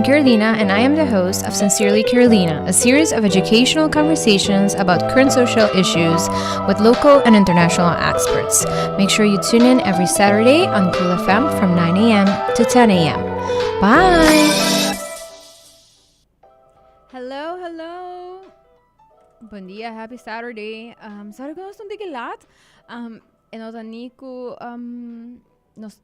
Carolina, and I am the host of Sincerely Carolina, a series of educational conversations about current social issues with local and international experts. Make sure you tune in every Saturday on Cool FM from 9 a.m. to 10 a.m. Bye! Hello! Bom dia, happy Saturday. Sorry que nós estamos laat. En dat Nico,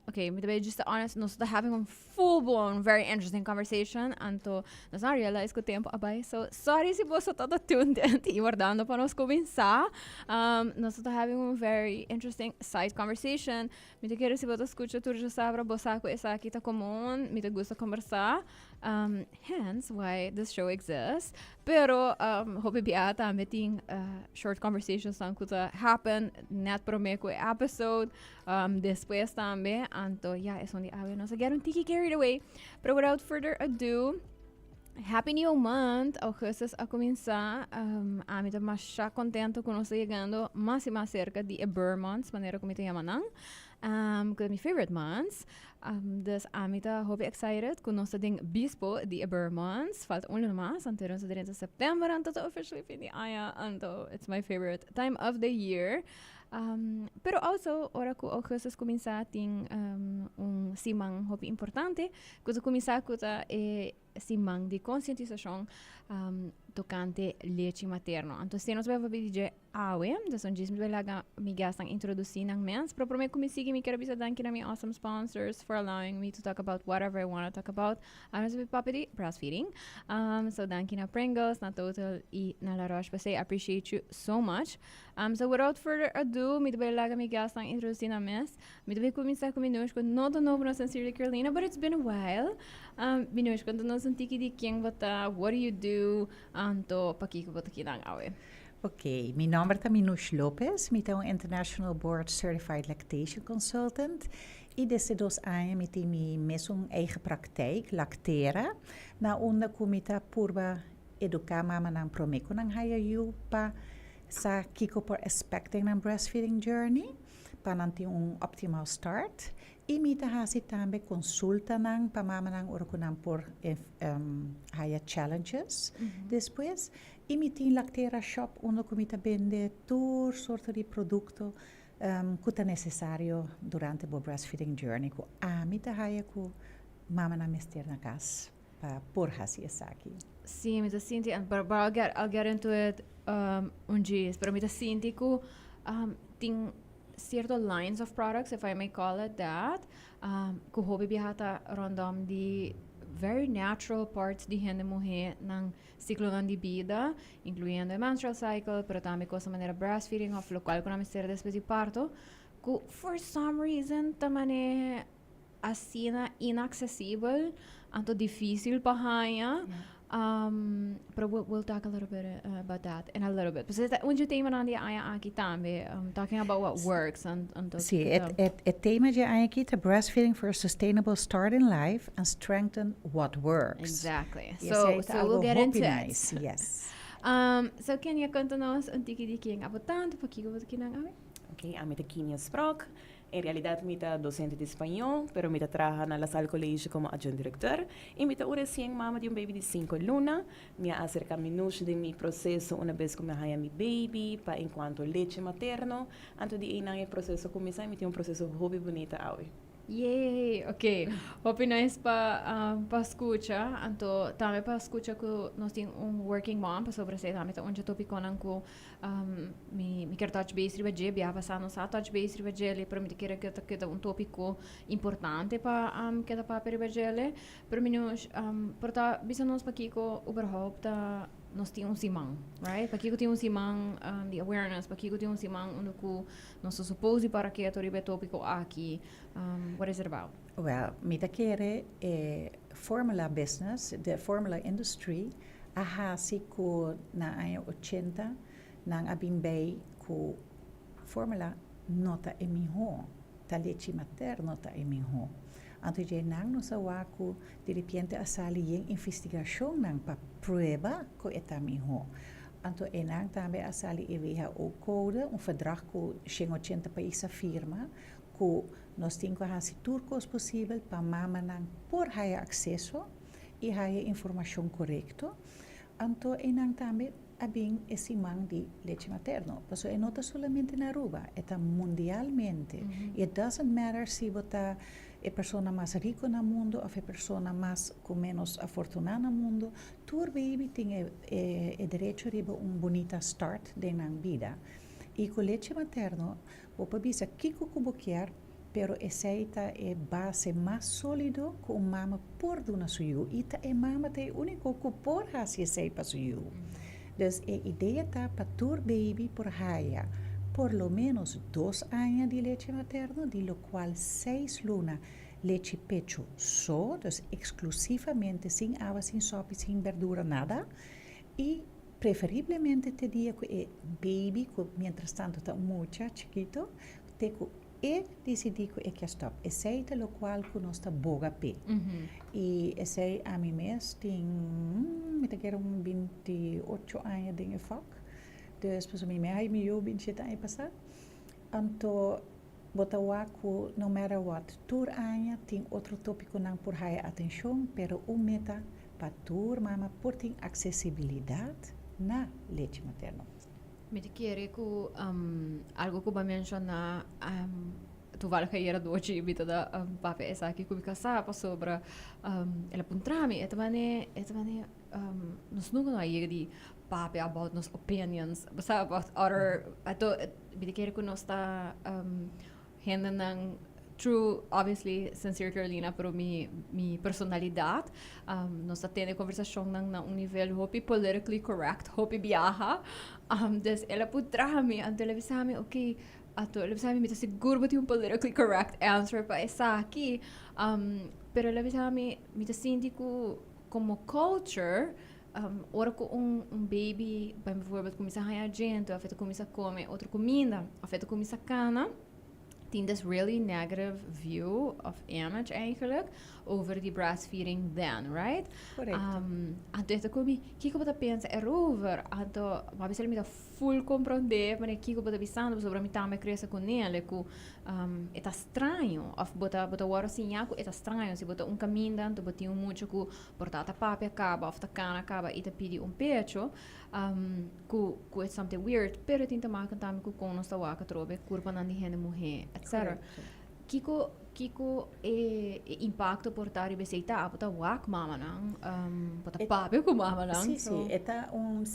okay, to be just honest, nós estamos having a full-blown, very interesting conversation. Anto, nós não realize que o tempo abai. So, sorry se você está tuned in e guardando para nós começar. Nós estamos having a very interesting side conversation. Me te quero se você escuta tudo já sabe, você com essa aqui tá comum, me te gusta conversar. Hence why this show exists. Pero hope biya também tem short conversations que could happen net para me episode depois também. Anto es onde awe não se get tiki carried away. But without further ado, Happy New Month! Augustus a começar. A mim tô mais contento com nós chegando mais e mais cerca de Burr Months, maneira como te chamam não. Que é my favorite months. Dus Amita, hope excited com nosso ding bispo de Burr Months. Falta mais, anto nós de September, anto officially fini aya, anto it's my favorite time of the year. Pero also, ora ko Augustus começar tem simang hope importante, que começar com simang de conscientização tocante leite materno. Então, se nós vamos dizer awe, dus on jism laga migas ang introducir ng mens. Pero me kumisigi mi karabisa danki na mi awesome sponsors for allowing me to talk about whatever I want to talk about. I'm just puppy breastfeeding. So danki na Pringles, na Total y na La Roche-Posay. I appreciate you so much. So without further ado, mi tabi laga migas ang introducir ng mens. Mi tabi kumisa kuminush ko no to no na Sincerely Carolina, but it's been a while. Binush ko no san tiki di king bata, what do you do? Anto pakiko bata kinang awe. Oké, mijn naam is Minouche Lopez, ik ben een International Board Certified Lactation Consultant. En deze 2 anos met mijn eigen praktijk, lactera. Na onda kumita purba educar mama nang promeko nang hayayu pa sa kiko por aspecting ng breastfeeding journey. Pa nanti optimal start. Imita hasi tambe consulta nang pamama nang orokunang por haya challenges. Después, imitin lactera shop uno comita vende tur sorta di producto kuta necessario durante bo breastfeeding journey ku amita haya ku mama na mester na kas pa por hasi esaki. Sí, me sinti, but I'll get into it pero me sinti ku ting certain lines of products, if I may call it that, ku hobi bihata random di very natural parts di gente mujer ng ciclo ng di vida, incluyendo el menstrual cycle, pero también cosa manera breastfeeding of lo cual con mister después de parto, ku for some reason tamane asina inaccessible, anto difícil pa haya. But we'll talk a little bit about that in a little bit. Because unje tema na di aya aki tambe, talking about what works and sí, het thema je eigenlijk breastfeeding for a sustainable start in life and strengthen what works. Exactly. Yes, so we'll get into nice. it. Yes. So Kenya contanos un tiki di king about tanto pakiko wat kinang ame? Okay, a mita Kenya sprak. En realidad, mita docente de español, pero mita trabaja en la Salle College como adjunct director. Y mita recién mamá de un baby de 5 lunas. Me acerca minutos de mi proceso una vez que me haya mi baby, para en cuanto a leche materno. Antes de ir en el proceso comienza, me tiene un proceso hobby bonito hoy. Yay! Okay. Hope nice pa escucha. Anto tame pa escucha ko nos ting working mom pa sobre se tame ta unja topico nan ko mi quer touch base riba je bia passando sa touch base riba je pero mi quer que un tópico importante pa que da pa riba je pero minus porta bisa nos pa kiko überhaupt nos tem simang, right? Para que tem simang the awareness, para que tem simang onde que nós suppose para que a toribe tópico aqui. What is it about? Well, mita kere formula business, the formula industry, ahasi ko na ay 80 nang abimbay ko formula nota emiho, ta leche materno ta emiho. Anto je nang no sa waku de repente asali yung investigasyon nang pa prueba ko etamiho. Anto enang tambe asali WHO code, verdrag ko 80 países firma, ko nos tengo hasi turcos possível para mama nang por haya acceso e haya información correcto. Anto enang también abing esse man de leche materno. Pues no está solamente en Aruba, está mundialmente. It doesn't matter si vota é persona mais rica no mundo ou é persona mais com menos afortunada no mundo. Tu baby tem o direito de bonita start de na vida. E com leite materno, você bisa kiko kubo quer, pero aceita é base mais sólido que mama por dona suyo. E a mama tem único que por hacer sei para suyo. Dus a ideia está para tu baby por haya por lo menos 2 años de leche materno, de lo cual 6 lunas leche pecho só, dus exclusivamente sin agua, sin sopa, sin verdura, nada. Y preferiblemente te digo que el baby, que mientras tanto está mucho chiquito, te decidi que é stop. Aceita lo cual que nos está boga pe. E esse a mim mesmo tem, me te quero 28 anos de fac. Dus para mim me me eu 27 anos passar. Anto botawaku no matter what. Tur anos tem outro tópico não por high atenção, pero meta para tur mama por tem acessibilidade na leite materno. Me te quiere que algo que vai mencionar tu vale que era doce bita da pape essa aqui que fica sapa sobre ela puntrami etavane nos nunca não aí de pape about nos opinions about other ato bita quiere que nos está handling true, obviously, sincere Carolina, pero mi personalidade, nós está tendo conversação na nível hopi politically correct, hopi viaja, dus ela putrami, então ela avisame, ok, ela avisame, me está seguro que tem politically correct answer para essa aqui, pero ela avisame, me está sentindo como culture, ora que baby, por exemplo, começa a ganhar gente, afeta começa a comer outra comida, afeta começa a cana, tem this really negative view of image eigenlijk over die breastfeeding then, right? Correct. Então eu comi, que eu vou pensar erover, então mas ele me dá full compreender, mas que eu vou pensando sobre a minha crescer com ele, que é estranho, of bota agora assim, é estranho, se bota caminho dentro, bota muito que portar a papi acaba, of a cana acaba e te pedi pecho, que é something weird, pero tinta marca também que com nós tawa que trobe, curva na de mulher, etc. Kiko impacto portar e beceita bota wak mama nang bota papi com mama nang sim sim eta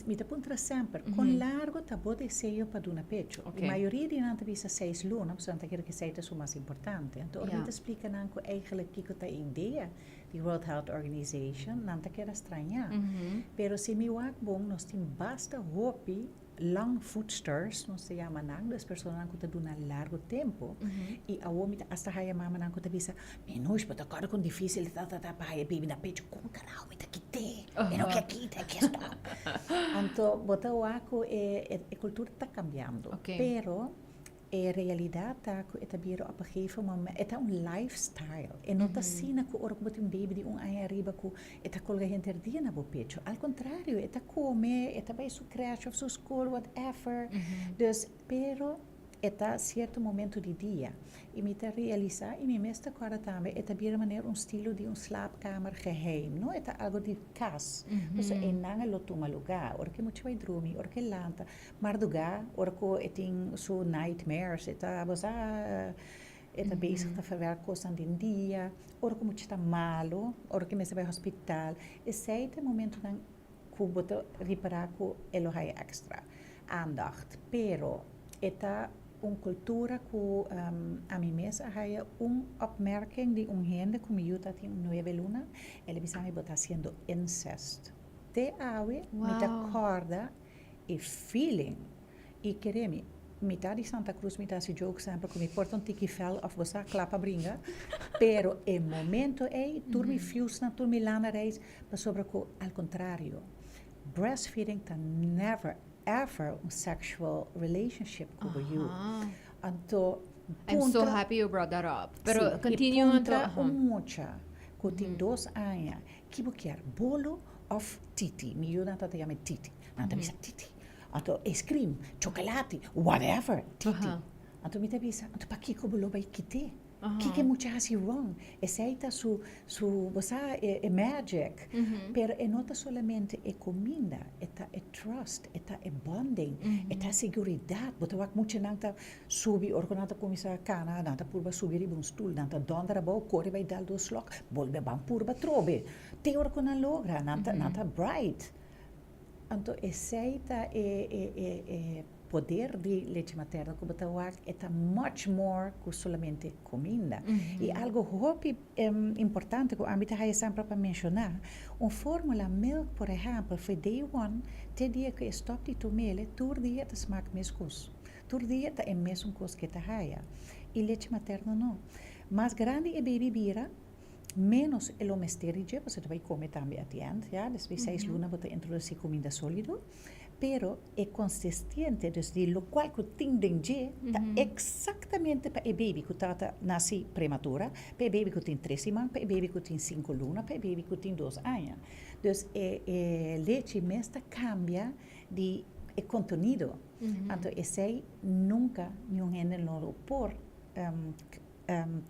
me te punta sempre con largo tá bom desejo para una pecho a maioria de nanta visa 6 luna portanto aquilo que seita é o mais importante então a gente explica não que eigenlijk kiko tá ideia de World Health Organization nanta quer estranhar pero se mi wak bom nós tem basta hopi long footsters, não se chama nang, das pessoas que estão dando largo tempo, e a homem hasta haya mama nang que te visa, menos, mas agora com difícil, para haya baby na pecho, com caralho, me tá quite, e não quer quite, que stop. Então, bota o aco, a cultura está cambiando, pero a realidade está que é biro op een gegeven moment é um lifestyle e não está assim que ora como baby de ano arriba que é colga gente dia na pecho ao contrário é come é vai su creche of su school whatever dus pero é certo momento de dia e me te realizar e me mesta agora também é biro maneira estilo de slaapkamer geheim não é algo de cas dus é nanga lo toma lugar ora que muito vai dormir ora que lanta marduga ora que tem su nightmares bezig te verwerken coisas de dia ora que muito está malo ora que me se vai ao hospital é certo momento dan que bota reparar que elo hai extra aandacht pero é cultura que a mim mesma há opmerking de gente que me ajuda tem 9 luna ele bisa me botar sendo incest te awe me acorda e feeling e quereme metade de Santa Cruz metade se jogo sempre que me porta tiki fel of você clapa bringa pero e momento turmi fius na turmi lana reis mas sobre que ao contrário breastfeeding tá never ever sexual relationship with you. Então, I'm so happy you brought that up. Pero continue contra mucha que tem 2 anos que você quer bolo of titi. Me ajuda a te chamar titi. Não te bisa titi. Então, ice cream, chocolate, whatever, titi. Então, me te bisa, então para que bolo vai quitar? que mucha hace wrong? Esa su magic. Pero no está solamente comida, está trust, está bonding, está seguridad. Porque mucha nanta subi, orgonata comisa cana, nanta purba subir in un stoel, nanta dondera bau, corre vai dal do slok, bolbe ban purba trobe. Te orgona logra, nanta bright. Então, essa poder de leite materna como está much more que solamente comida. E algo importante que a mim está sempre para mencionar, fórmula milk, por exemplo, foi day one, te dia que stop de tomar, todo dia te smaak mescos. Todo dia te mesmo coisa que te haja. E leite materna não. Mais grande é baby bira, menos el omesteridje, você vai comer também at the end, ja? Dus bij 6 luna você introduzir comida sólido, pero consistente, dus de lo qual que tem dengue, tá exatamente para o baby que está nasce prematura, para o baby que tem 3 semanas, para o baby que tem 5 luna, para o baby que tem 2 anos. Dus leite mesmo cambia de contenido. Então, esse nunca nenhum não por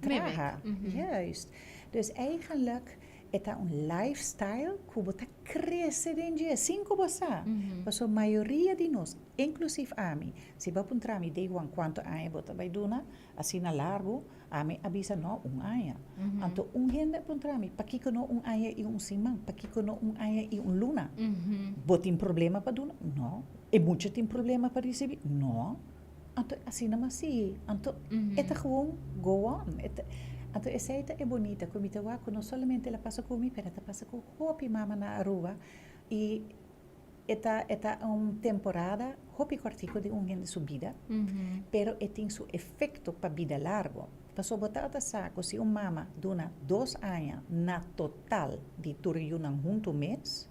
traga. Juist. Dus eigenlijk is dat een lifestyle que você cresce dentro de 5 bossa. Mas a maioria de nós, inclusive a mim, se vai encontrar me de quanto anos você vai dar, assim na largo, a mim avisa não ano. Então, gente encontrar me, para que não ano e semana, para que não ano e luna. Você tem problema para dar? Não. E muito tem problema para receber? Não. Então, assim não assim. Então, é gewoon go on. Então, essa é bonita. Como te digo, não somente ela passa comigo, mas ela passa com hopi mama na Aruba. E é uma temporada, hopi cortico de gente de subida, pero tem seu efeito para vida largo. Passou botar o saco, se uma mama dura 2 anos na total de turiyunan junto mês,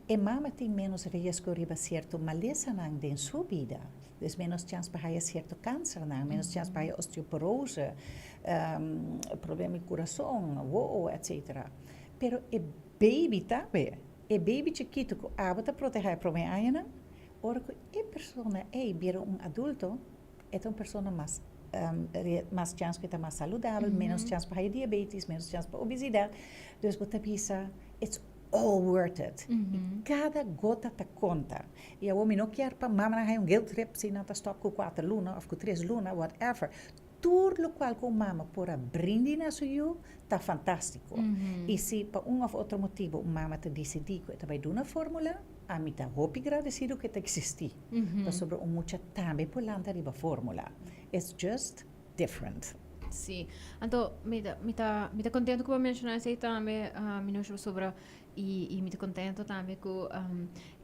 e mama tem menos risco de certo maleza em sua vida. Dus menos chance para certo câncer, menos chance para osteoporose, problema de coração, etc. Pero baby também, baby chiquito que abota proteger para mim ainda, ora que pessoa vira adulto, é uma pessoa mais chance que está mais saudável, menos chance para diabetes, menos chance para obesidade. Dus você pensa, it's all worth it. Cada gota te conta. E o homem não quer para mamãe na um guilt trip, se não está stop com 4 luna, ou com 3 luna, whatever. Tudo o qual com mama por brindar na sua está fantástico. E se por um ou outro motivo mama te decidir que vai dar uma fórmula, a mim está muito agradecido que te existe. Sobre muita também por lá da fórmula. It's just different. Sim. Então, me tá contento com mencionar isso também, minuto sobre e me tá contento também com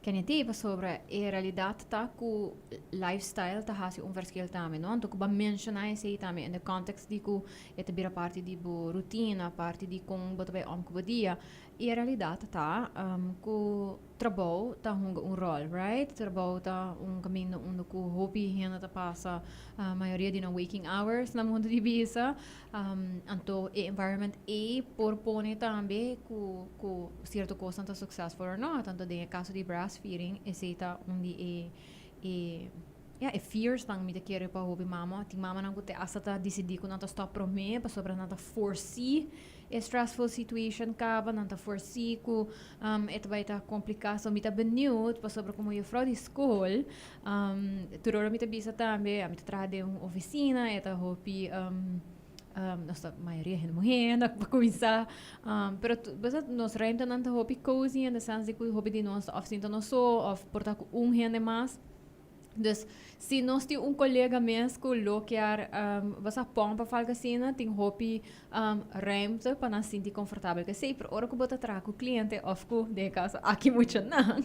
que a gente sobre a realidade tá com lifestyle tá hasi verschil também, não? Então, que mencionar isso também no contexto de que é bira parte de rotina, parte de como botar bem com dia. E a realidade tá que trabalho tá rol, right? Trabalho tá caminho onde que hobby ainda passa a maioria de waking hours na mundo de visa. Então, o environment propõe também que certa coisa tá successful ou não. Tanto de caso de breastfeeding, esse tá onde é fears tang me te querer para hobby mama. Ting mama não te asa tá decidir que não tá stop pro me, para sobre não tá foresee stressful situation kaba não tá foresee que vai tá complicado, so me tá benieuwd para sobre como eu fraude school. Tudo me tá bisa também, me tá trazer uma oficina, tá hobby nossa maioria é mulher, para começar. Pero nós ruimte não tá hobby cozy, in the sense de que o hobby de nós oficina não só, of portar com gente mais. Dus se nós temos colega mesmo que lo quer você põe para fazer assim, tem hobby ruimte para nos sentir confortável. Que sempre hora que você traz com o cliente ou com de casa aqui muito não.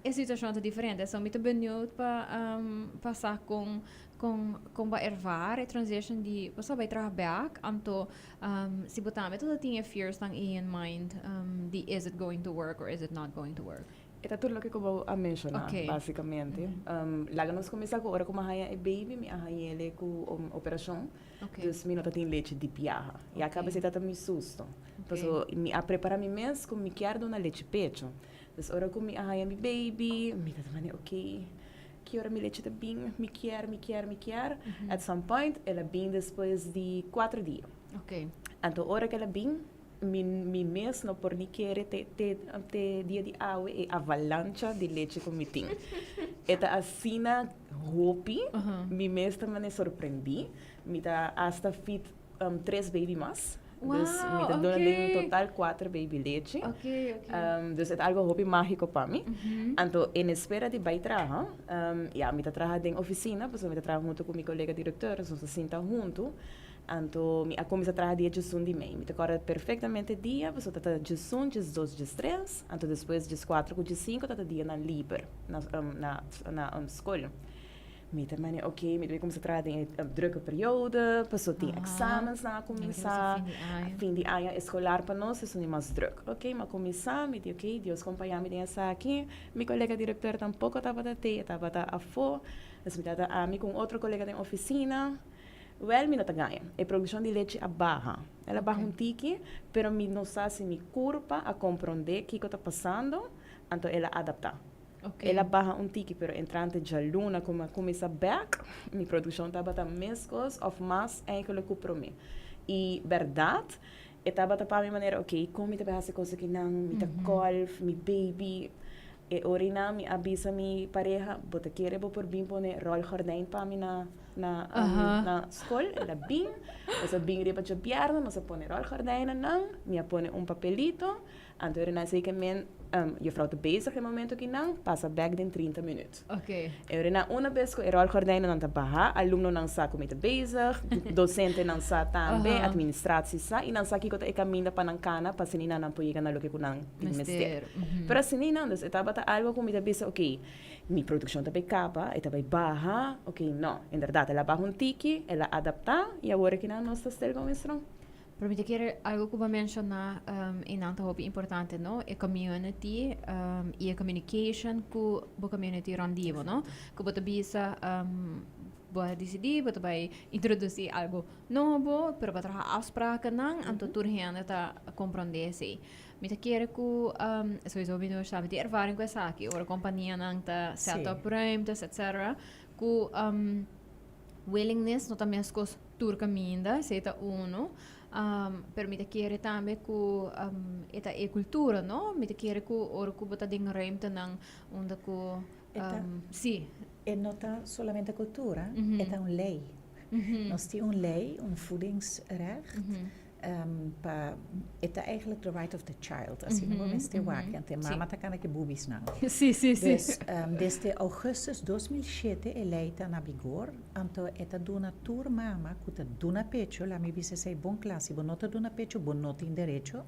A situação é diferente. Sou muito benieuwd para passar com para ervar a transition de você vai trabalhar, então se botar tudo tinha fears in mind, de is it going to work or is it not going to work. É tudo o que eu vou mencionar, basicamente. Lá nós começamos agora com a baby, me arranhei ele com operação. Dus me não tem leite de piarra. E acaba se me susto. Então, me prepara-me mesmo com me quero dar leite pecho. Dus agora com me arranhei mi baby, me tá falando, ok, que hora me leite tá bem, me quer. At some point, ela bem depois de 4 dias. Ok. Anto ora que ela bem, mi mês não por nem querer te dia de água e avalanche de leite com mi ting. Eta assina hopi, mi mês também me surpreendi. Mi tá hasta fit 3 baby mas. Dus mi tá dando em total 4 baby leite. Ok. Dus é algo hopi mágico para mim. Anto em espera de vai trabalhar, mi tá trabalhando em oficina, porque mi tá trabalhando junto com meu colega diretor, nós se senta junto. Anto mi a começa a trabalhar dia de de mei. Mi decora perfeitamente dia, você tá de dia 2, dia 3, anto depois dia 4 com dia 5 tá dia na liber, na escola. Mi também, ok, mi começa a trabalhar em drukke periode, pessoa tem exames na começar, fim de ano escolar para nós, isso não é mais druk. Ok, mas começar, mi diz, ok, Deus acompanhar me nessa aqui, mi colega diretor tampouco estava a fo, mas mi tava a mi com outro colega da oficina. Well, mi não tá ganha. A produção de leite é baixa. Ela baixa um tique, pero mi não sabe se mi curva a compreender o que está passando, então ela adapta. Okay. Ela baixa um tique, pero entrante de luna, como começa back, mi produção está batendo mescos ou mais eigenlijk para mim. E verdade, estava para minha maneira, ok, como eu faço coisa que não, mi tá golf, mi baby, e orina mi avisa mi pareja, bota querer por bem pone rol jardin para mim na escola, ela bem, você bem ripa de pierna, você pone rol jardin não, me pone papelito, então orina sei que men je vrouw te bezig in het moment que não, passa back in 30 minutos. Ok. Orina uma vez que rol jardin não tá barra, aluno não sabe como te bezig, docente não sabe também, administratie sa, e não sabe que eu caminho para cana, para senina não pode ganhar o que não Mister. Pero senina, então estava algo como te pensa, ok, mi produção também capa, está bem barra, ok, não, em verdade, ela barra tiki, ela adapta, e agora que não nós estamos com isso. Pero me quiere algo que va a mencionar en anta hobby importante, ¿no? E community e communication ku bo community randivo, ¿no? Que bota bisa boa decidir, bota vai introduzir algo novo, pero bota afspraken nang, anto turhende ta compreender se. Me te quiere ku sowieso we nu sabe die ervaring com essa aqui, ora companhia nang ta set up ruimtes, etc. Ku willingness, no também as coisas turcaminda, seta uno. Per mi te quiere também ku eta e cultura, no? Mi te quiere ku ora ku bota ding ruimte nang onde ku sì. E não está solamente a cultura, é uma lei. Nós temos uma lei, voedingsrecht. Het is eigenlijk the right of the child. Als je nu bent te waken, en mama ta kan ik boobies nou. Sì. Dus desde augustus 2007 é lei tá na vigor, então eta dona tur mama, kuta dona pecho, la mi bise sei bon classe, bonota dona pecho, bonota in derecho.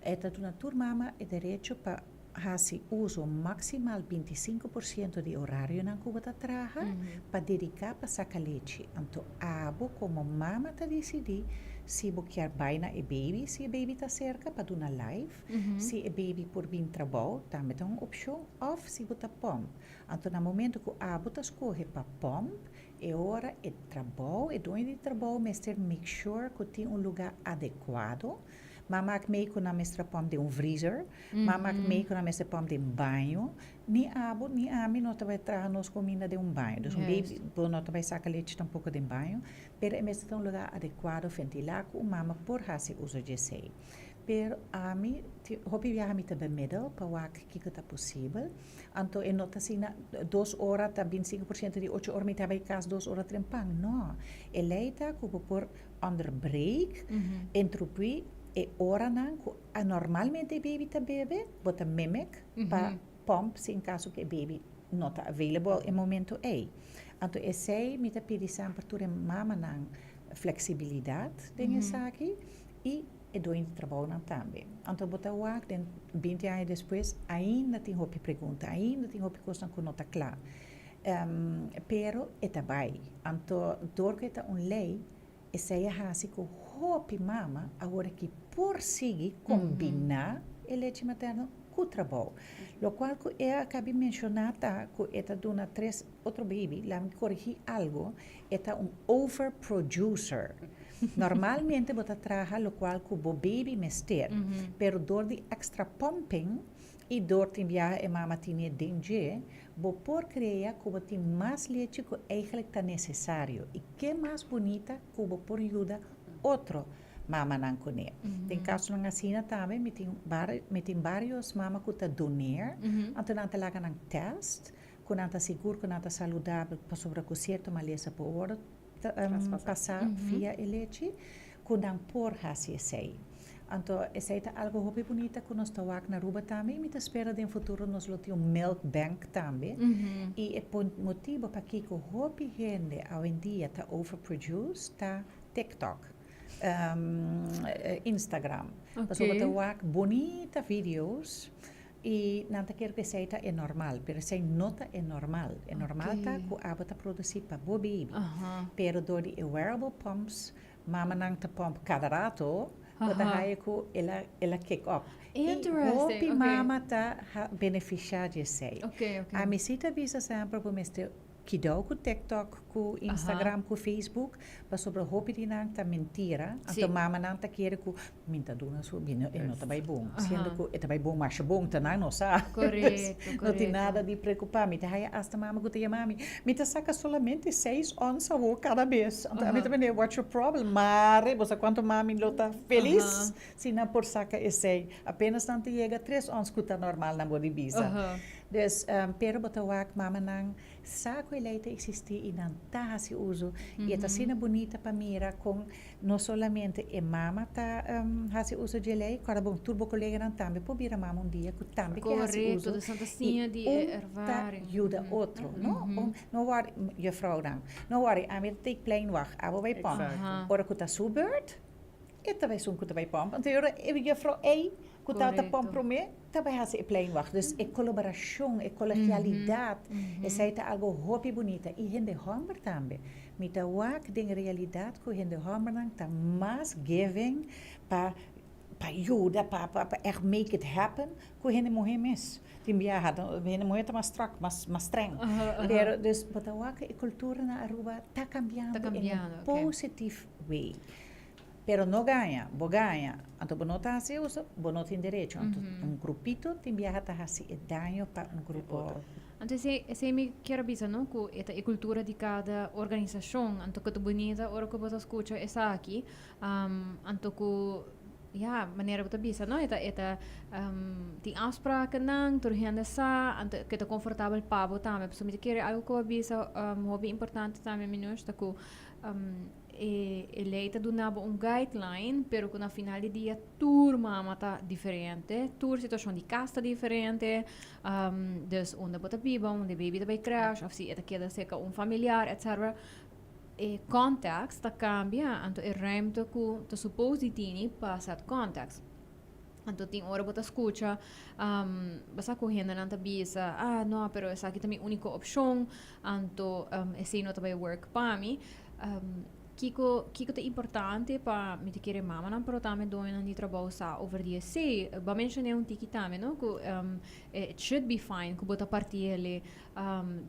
Eta dona tur mama é derecho para hasi uso maximal 25% de horário na Cuba ta traja para dedicar para sacar leite. Então, abo como mama ta decidi se quer baina e baby, se o baby está cerca para dar live, se o baby por vir trabalho, também tem uma opção, ou se botar pom. Então, no momento que a abo está escolhe para pom, é hora de trabalho, é dono de trabalho, mas ter make sure que tem lugar adequado. Mama que meio na mestra pom de freezer, mama que meio na mestra pom de banho, ni abo, ni ami não vai trazer nos comida de banho. Dus baby, não vai sacar leite tampouco de banho, pero é mesmo um lugar adequado, ventilado, o mama por hasi uso de sei. Pero ami, hopi viaja mi te bemiddel, para wak que está possível. Então, eu nota assim, 2 horas, tá 25% de 8 horas, me tá vai casa 2 horas trempang. Não, é leita, que por onderbreak, entropie, e ora nan, normalmente o baby tá bebe, bota mimic, para pump, se em caso que o baby não está available em momento A. Então, esse me tá pedindo sempre por mama nan flexibilidade, dengue aqui, e doing de trabalho nan também. Então, bota o ar, 20 anos depois, ainda tem roupa pergunta, ainda tem roupa coisa que não está claro. Pero, é também. Então, door que tá lei, esse é assim que hopi mama agora que por seguir combinar o leite materno com o trabalho. Lo qual que eu acabei de mencionar que está dando 3 outro baby, lá me corrigi algo, está overproducer. Normalmente bota traja lo qual que o baby mester, pero door de extra pumping e door te enviar a mama tinha dengue, bo por criar que tem mais leite que eigenlijk está necessário. E que mais bonita que bo por ajuda outro mama nang kune. Tem caso nang asina também, metin varios mama kuta doner, anto nang talaga nang test, kunanta seguro, kunanta saludável, para sobre com certo maleza por hora passar via a leite, kunang por hasi sei. Então, essa é algo muito bonita que nós estamos na Aruba também, e espera de no futuro nós ter milk bank também. E o motivo para que o hopi gente hoje em dia está overproduced está TikTok, Instagram. Nós temos bonita vídeos e não quero que seja é normal, mas se nota é normal. É normal tá que a está produzir para o baby. Pero door die wearable pumps, mama não te pump cada rato. But ela kick up. Interesting. Hopi mama ta beneficiar de sei. Okay. A misita visa sempre por mestre kidau ku TikTok, ku Instagram, ku Facebook, mas sobre hopi di nang ta mentira. Anto mama nang ta kere ku minta duna su bino e nota bai bom. Sendo ku eta bai bom mas bom ta nang no sa. Correto. Não tem nada de preocupar. Mita haya hasta mama ku tia mami. Mita saca solamente 6 onça o cada vez. Então mita bene what's your problem? Mare, você quanto mami lo tá feliz? Se não por saca esse apenas não te chega 3 onça ku tá normal na body bisa. Dus pero botawak mama nang saco eleita existir e não tá se uso e esta cena bonita para mira com não solamente a mama tá se uso de lei, cara bom turbo colega não também pode vir a mama dia que também que se uso de Santa Sinha de ervaring ajuda outro, não worry je vrouw dan não worry a mim take plain wag abo vai pom ora que tá subert e também sum que tá vai pom então je vrouw ei que tá pom pro me também há se plain wag dus é colaboração é colegialidade essa é algo hopi bonita e gente homer também mita wag ding realidade que gente homer nang tá mais giving para ajuda para make it happen que gente morrer mes tem viajado gente morrer tá mais strak mais streng pero dus bota wag a cultura na Aruba tá cambiando em positive way. Pero no ganha, bo ganha. Então, bo não tá assim, bo não tem direito. Então, grupito tem viaja tá assim, é danho para grupo. Então, se me quero dizer, não, que esta é a cultura de cada organização. Então, que é bonita, ora que você escuta essa aqui. Então, que maneira que você não, esta tem afspraken nang, turhende sa, então que é confortável para você também. Porque me quero algo que você hobby importante também, menos, que eleita do nabo guideline, pero que na final do dia turma está diferente, tur situação de casa diferente, dus onde bota biba, onde baby vai crash, of se queda seca familiar, etc. E context está cambia, então é ruimte que te supposi tini passa context. Então tem hora bota escuta, basta correndo na tabisa, não, pero essa aqui também única opção, então esse não também work para mim. Kiko é importante para me te querer mama não pero também doina de trabalho sa over dia se ba mencionei tiki também não que it should be fine que bota partir ele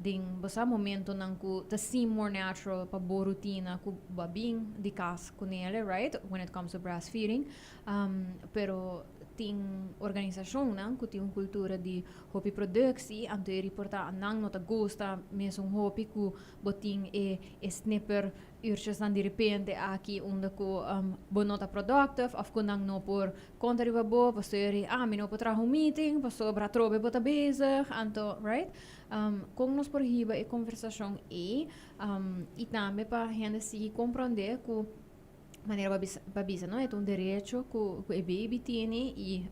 ding basta momento não que the seem more natural para boa rotina que ba bem de casa com ele right when it comes to breastfeeding pero tem organização não que tem uma cultura de hobby produção então reportar não nota gosta mesmo hobby que botin snipper uurtjes dan de repente aqui onde ko bonota productive of ko nang no por conta riba bo pastori mi no potrà un meeting passo bra trobe bota bezig anto right com nos por riba e conversação e também para gente se compreender que maneira babisa não é um direito que o baby tem e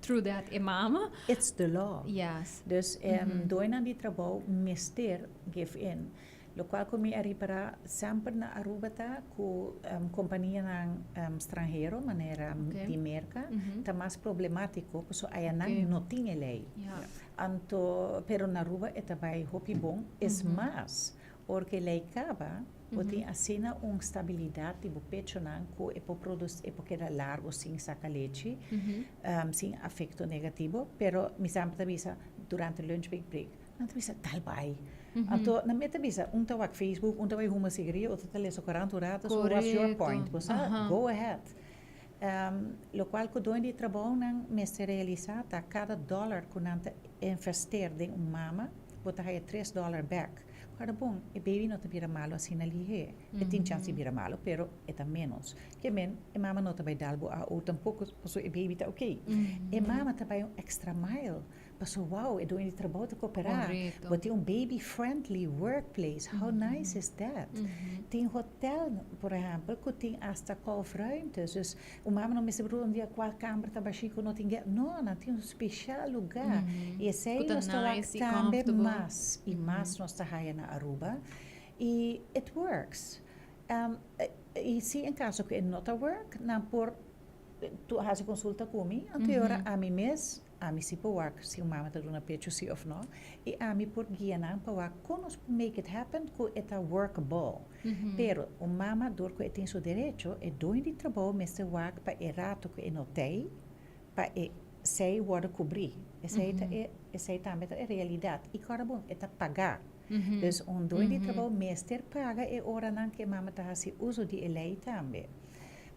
through that é mama it's the law yes dus doina de trabalho mister give in lo qual come arriverà sempre na Aruba com companhia na estrangeiro maneira de merca tá mais problemático porque aí não tinha lei anto pero na Aruba é também hopi bom es mais porque lei acaba o tem assina estabilidade tipo pecho nan ko e po produz e po queda largo sem saca leite sem afecto negativo pero mi sempre avisa durante o lunch break não avisa tal bai então, na minha cabeça, tá no Facebook, tá no uma segredo, outro tá lendo 40 horas, so what's your point? Você, go ahead. Lo qual que doin de trabalho não me se realizar, cada $1 que não investeer em mama, você vai $3 back. cara bom, e baby não te vira malo assim na lihe. E tem chance de vira malo, pero é tá menos. Que men, e mama não te vai dar ou tampouco, passou e baby tá ok. E mama te vai um extra mile. Passou, wow, e do in trabalho te cooperar. Correto. But tem baby-friendly workplace. How nice is that? Tem hotel, por exemplo, que tem hasta 12 ruimtes. Dus, o mama não me se bruto um dia qual câmara tá baixinho, não tem... Não, não tem um especial lugar. E esse aí nós está nice e também comfortable. mais. E mais nós está aí na Aruba. E it works. E se em caso que não está work, não por... Tu has a consulta comigo, anterior a mim mesmo, a mim se work, se o mama está dando pecho, se ou não, e a mim por guiar não para como make it happen, que é workable. Pero o mama dor que tem seu direito, é doido de trabalho, mas se work para errado que não tem, para sei word cobrir. Essa é também a realidade. E cara bom, é pagar. Dus doido de trabalho, meester paga é hora não que mama está assim uso de lei também.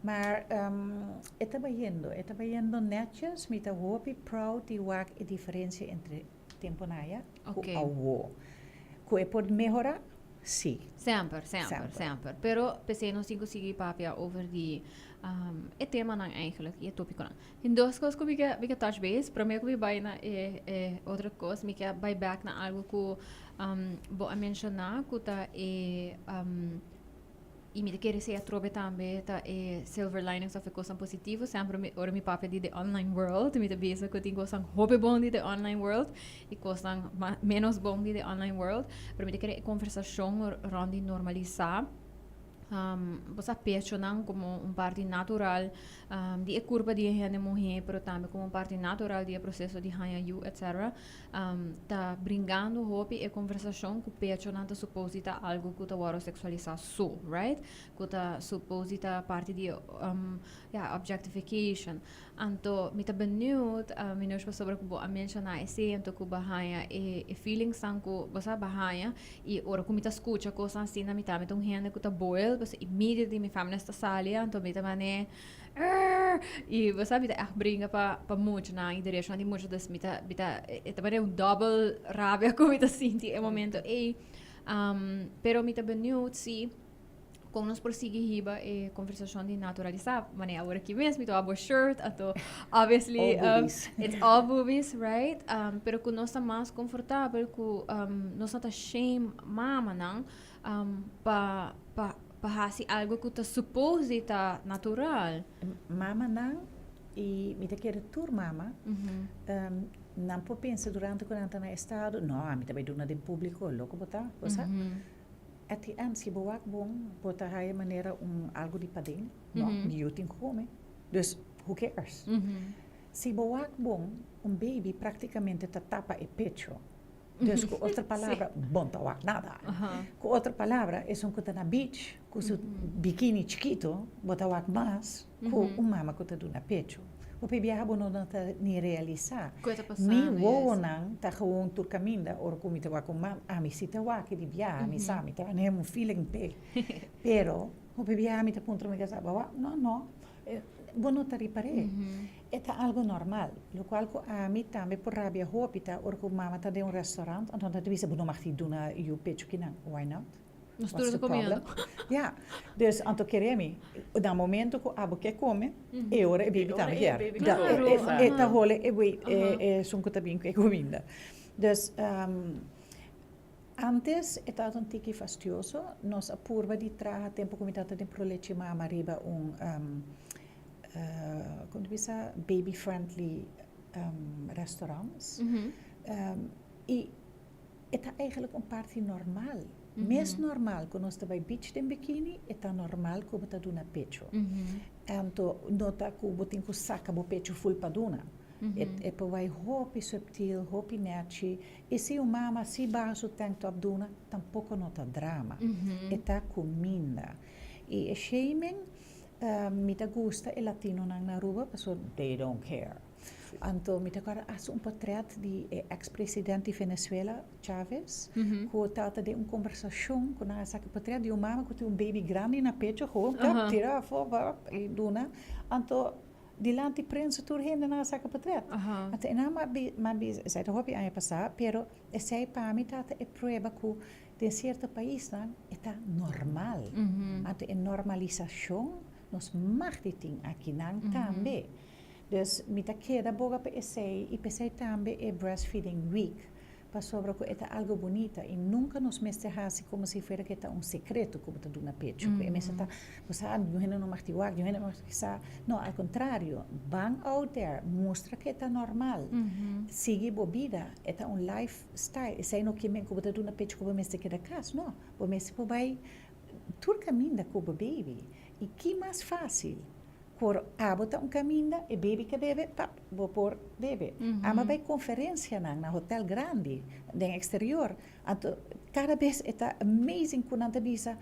Maar estava indo netjes met de hoop proud die wak a diferença entre tempo naia e ao que pode melhorar, sim. Sempre. Pero pensei não se conseguir papia over die het tema dan eigenlijk, je topic dan. In duas coisas que we touch base, para mim que we vai na outra coisa, me que vai back na algo que vou a mencionar que tá e me querer ser a trobe também tá silver linings of coisas positivas sempre ora me papel de the online world me te bisa que tem coisas hobby bom de the online world e coisas menos bom de the online world para me querer conversação rond normalizar você apaixonar como parte natural de curva de a mulher, pero também como parte natural do processo de hanha etc. Tá brincando hobby e conversação que apaixonando suposita algo que tá waro sexualizar so, right? Que tá suposita parte de objectification. Anto me tá benieuwd, me não sobre que a mencionar esse anto que bahaya e feelings sanko você bahaya e ora que me tá escuta coisas assim na mitad me tão rende que tá boil, você immediately me família está salia, anto me tá mané e você me tá brinca para muito na direção de muito das me tá também double rabia como me tá senti é momento pero me tá benieuwd se como nós prosseguir riba e conversação de naturalizar, mané agora aqui mesmo, então abo shirt, então obviously it's all boobies, right? Pero que nós está mais confortável, que nós não está shame mama não, para fazer algo que está suposto estar natural. Mama não e me te quer tur mama. Não pode pensar durante quando está no estado, não, me também do nada em público, louco botar, você? At the end, se boak bom, botar a maneira algo de padem, não, de eu tenho que comer. Dus, who cares? Se boak bom, baby praticamente te tapa o pecho. Dus, com outra palavra, bom tawak nada. Com outra palavra, é que está na beach, com seu biquíni chiquito, botawak mais, com mama que está na pecho. O PBA não está nem realizar. Mi wonan tá gewoon tur caminda or comita wa com a mi sita wa que de bia mi sa mi tá nem feeling pe. Pero o PBA mi tá ponto me casa wa no bono tá reparé. É algo normal. Lo qual a mi também por rabia hopita or com mama tá de um restaurante, então tá disse bono mag doen na you pecho kina. Why not? Nós todos comendo. Ja, dus anto queremi, no momento que abo que come, e ora e baby também quer. E tá role e são que também que comida. Dus antes estava um tique fastidioso, nós a curva de traga tempo como estava de prolete mama riba como diz baby friendly restaurants. E é eigenlijk parte normal. Mais normal, quando nós estamos beach de biquíni, é normal que você está na pecho. Então, nota que você tem que sacar o pecho full para duna. É para vai hopi subtil, hopi nerchi. E se o mama se baixa o tank top duna, tampouco nota drama. É comida. E o shaming, me gusta é latino na Aruba, porque they don't care. Então, me agora há portrait de ex-presidente de Venezuela, Chávez, que trata de uma conversação com a portrait de uma mama que tem baby grande na pecho, tira fora e duna. Então, dilante prensa tur hende na essa portrait. Então, não mas sei que hobby aí passar, pero sei para mim trata é prova que de certo país não, está normal. Até a normalização nos marketing aqui não também. Dus mita queda boga para esse e pensei também é breastfeeding week. Para sobre que é algo bonito e nunca nos mestres como se fosse que é secreto como está na pecho. E me está, você não martiwag, não martiwag. Não, ao contrário, van out there, mostra que é normal. Sigue bobida, é lifestyle. Sei no que me como está na pecho como mestre que da casa, não. O mestre vai tur caminho como baby. E que mais fácil? Por abota caminho e baby que bebe, pap, vou por bebe. Ama vai conferência na hotel grande, no exterior. Então, cada vez é amazing quando anta bisa,